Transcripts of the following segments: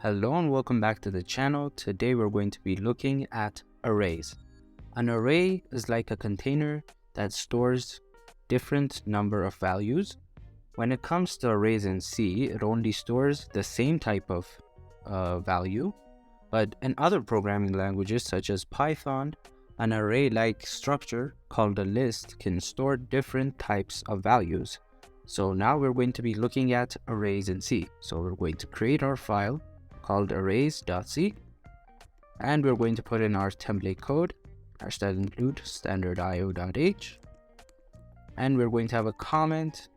Hello and welcome back to the channel. Today we're going to be looking at arrays. An array is like a container that stores different number of values. When it comes to arrays in C, it only stores the same type of value. But in other programming languages such as Python, an array-like structure called a list can store different types of values. So now we're going to be looking at arrays in C. So we're going to create our file called arrays.c, and we're going to put in our template code, #include standard.io.h, and we're going to have a comment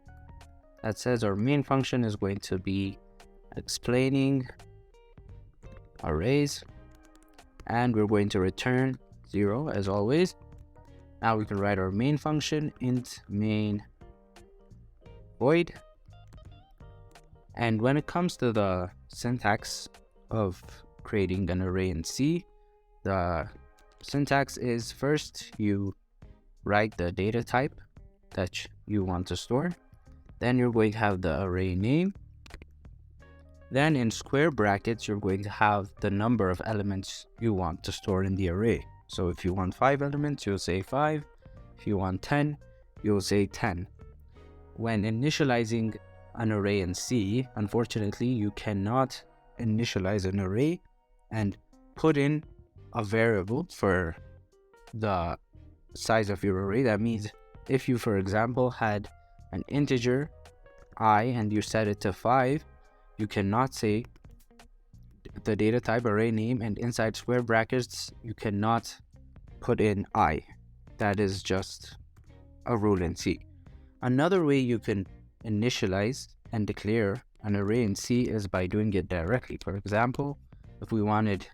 that says our main function is going to be explaining arrays, and we're going to return 0 as always. Now we can write our main function int main void. And when it comes to the syntax of creating an array in C, the syntax is first you write the data type that you want to store. Then you're going to have the array name. Then in square brackets, you're going to have the number of elements you want to store in the array. So if you want 5 elements, you'll say 5. If you want 10, you'll say 10. When initializing an array in C, unfortunately, you cannot initialize an array and put in a variable for the size of your array. That means if you, for example, had an integer I and you set it to 5, you cannot say the data type array name and inside square brackets, you cannot put in I. That is just a rule in C. Another way you can initialize and declare an array in C is by doing it directly. For example, if we wanted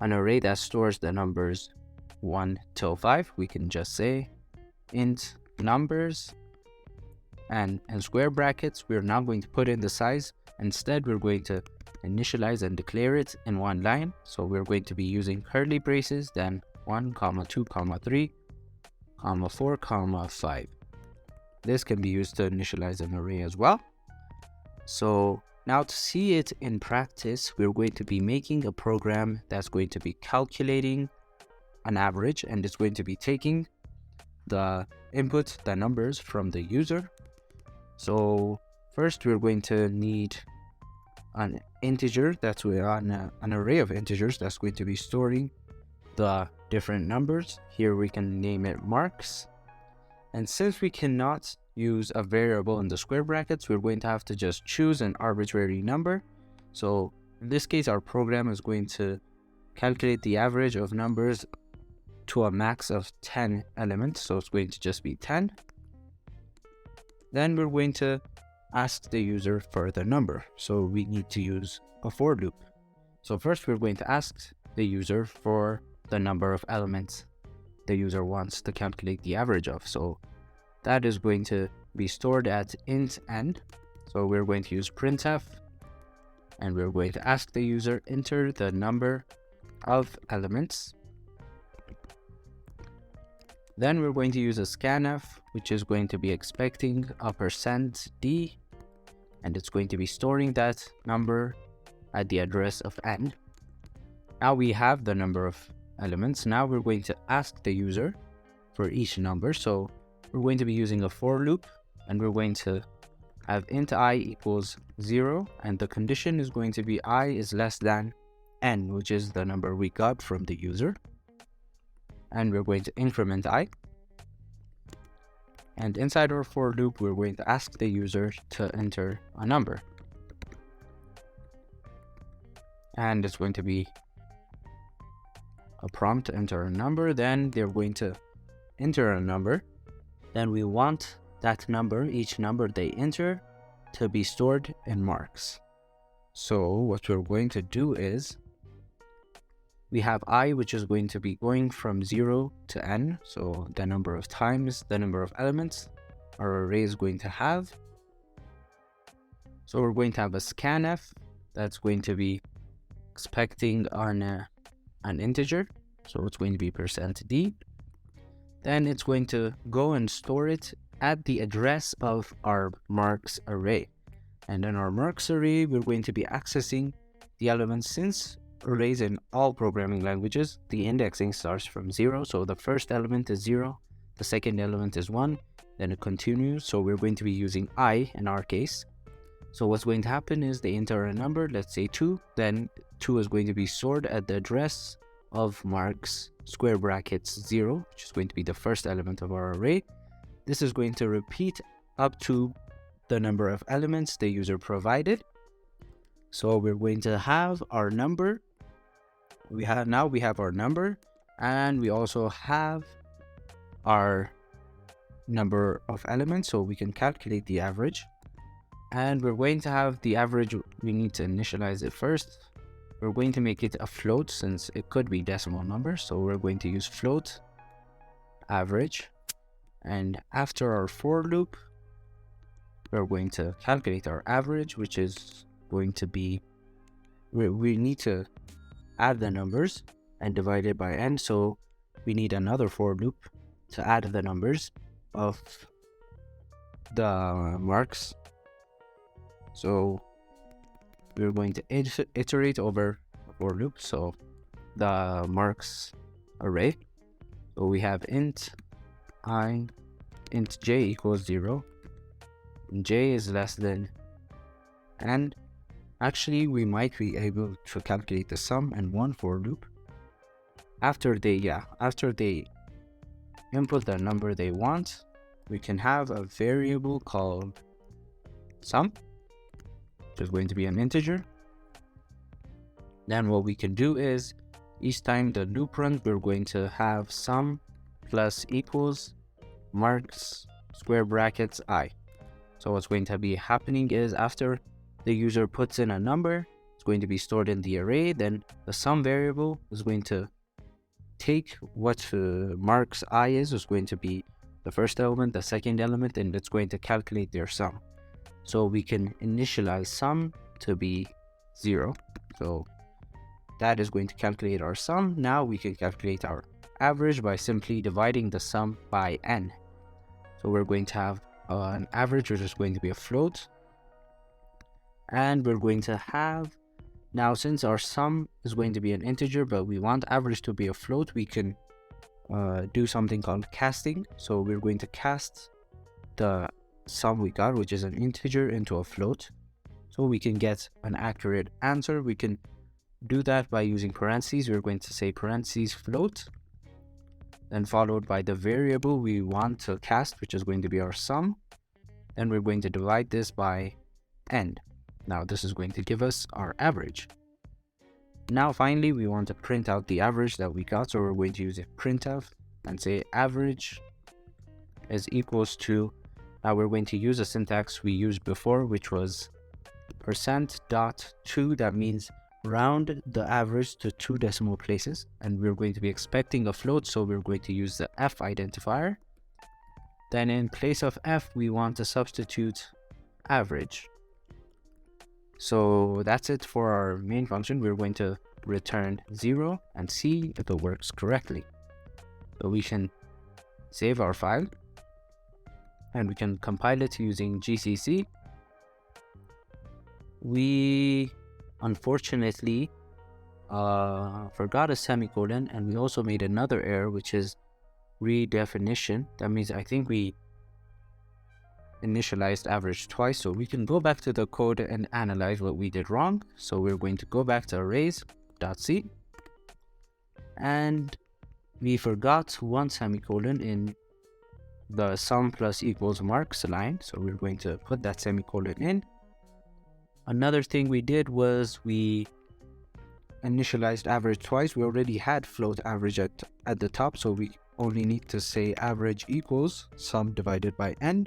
an array that stores the numbers 1 till 5, we can just say int numbers, and in square brackets we're not going to put in the size. Instead, we're going to initialize and declare it in one line. So we're going to be using curly braces, then 1, 2, 3, 4, 5. This can be used to initialize an array as well. So now to see it in practice, we're going to be making a program that's going to be calculating an average, and it's going to be taking the input, the numbers from the user. So first we're going to need an integer, that's an array of integers that's going to be storing the different numbers. Here we can name it marks. And since we cannot use a variable in the square brackets, we're going to have to just choose an arbitrary number. So in this case, our program is going to calculate the average of numbers to a max of 10 elements. So it's going to just be 10. Then we're going to ask the user for the number. So we need to use a for loop. So first we're going to ask the user for the number of elements the user wants to calculate the average of. So that is going to be stored at int n. So we're going to use printf, and we're going to ask the user enter the number of elements. Then we're going to use a scanf, which is going to be expecting a %d, and it's going to be storing that number at the address of n. Now we have the number of elements. Now we're going to ask the user for each number. So we're going to be using a for loop, and we're going to have int I equals 0, and the condition is going to be I is less than n, which is the number we got from the user. And we're going to increment I. And inside our for loop, we're going to ask the user to enter a number. And it's going to be a prompt to enter a number. Then they're going to enter a number. Then we want that number, each number they enter, to be stored in marks. So what we're going to do is we have I, which is going to be going from 0 to n. So the number of times the number of elements our array is going to have. So we're going to have a scanf that's going to be expecting on an integer. So it's going to be %d. Then it's going to go and store it at the address of our marks array. And in our marks array, we're going to be accessing the elements. Since arrays in all programming languages, the indexing starts from 0. So the first element is 0, the second element is 1, then it continues. So we're going to be using I in our case. So what's going to happen is they enter a number, let's say 2, then 2 is going to be stored at the address of marks square brackets 0, which is going to be the first element of our array. This is going to repeat up to the number of elements the user provided. So we're going to have our number. We have our number, and we also have our number of elements, so we can calculate the average. And we're going to have the average. We need to initialize it first. We're going to make it a float since it could be decimal numbers, so we're going to use float average. And after our for loop, we're going to calculate our average, which is going to be, we need to add the numbers and divide it by n. So we need another for loop to add the numbers of the marks. So we're going to iterate over a for loop. So the marks array. So we have int j equals 0. J is less than, and actually we might be able to calculate the sum and one for loop. After they input the number they want, we can have a variable called sum, which is going to be an integer. Then what we can do is each time the loop runs, we're going to have sum plus equals marks square brackets I. So what's going to be happening is after the user puts in a number, it's going to be stored in the array. Then the sum variable is going to take what marks I is going to be the first element, the second element, and it's going to calculate their sum. So we can initialize sum to be 0. So that is going to calculate our sum. Now we can calculate our average by simply dividing the sum by n. So we're going to have an average, which is going to be a float. And we're going to have, now since our sum is going to be an integer, but we want average to be a float, we can do something called casting. So we're going to cast the sum we got, which is an integer, into a float. So we can get an accurate answer. We can do that by using parentheses. We're going to say parentheses float, then followed by the variable we want to cast, which is going to be our sum. Then we're going to divide this by n. Now this is going to give us our average. Now finally, we want to print out the average that we got. So we're going to use a printf and say average is equals to, now we're going to use a syntax we used before, which was %.2. That means round the average to 2 decimal places, and we're going to be expecting a float, so we're going to use the f identifier. Then in place of f, we want to substitute average. So that's it for our main function. We're going to return 0 and see if it works correctly. So we can save our file and we can compile it using GCC. We unfortunately forgot a semicolon, and we also made another error, which is redefinition. That means I think we initialized average twice. So we can go back to the code and analyze what we did wrong. So we're going to go back to arrays.c, and we forgot one semicolon in the sum plus equals marks line. So we're going to put that semicolon in. Another thing we did was we initialized average twice. We already had float average at the top, so we only need to say average equals sum divided by n.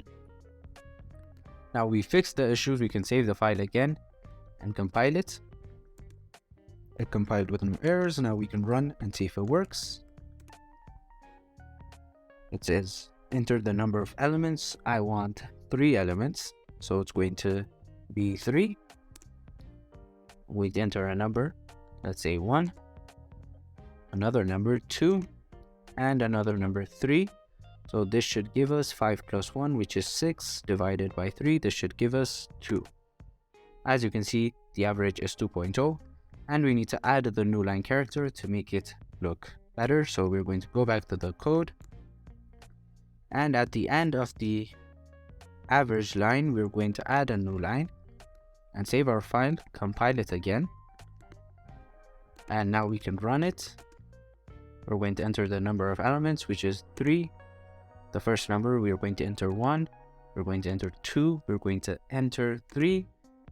Now we fixed the issues. We can save the file again and compile it. It compiled with no errors. Now we can run and see if it works. It says enter the number of elements. I want 3 elements, so it's going to be 3. We enter a number, let's say 1, another number 2, and another number 3. So this should give us 5 plus 1, which is 6, divided by 3. This should give us 2. As you can see, the average is 2.0. and we need to add the new line character to make it look better. So we're going to go back to the code, and at the end of the average line, we're going to add a new line and save our file, compile it again, and now we can run it. We're going to enter the number of elements, which is 3. The first number, we're going to enter 1, we're going to enter 2, we're going to enter 3,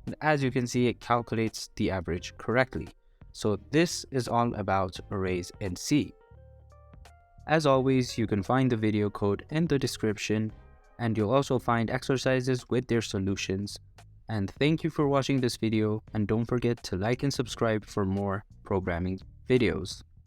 and as you can see, it calculates the average correctly. So this is all about arrays in C. As always, you can find the video code in the description, and you'll also find exercises with their solutions. And thank you for watching this video, and don't forget to like and subscribe for more programming videos.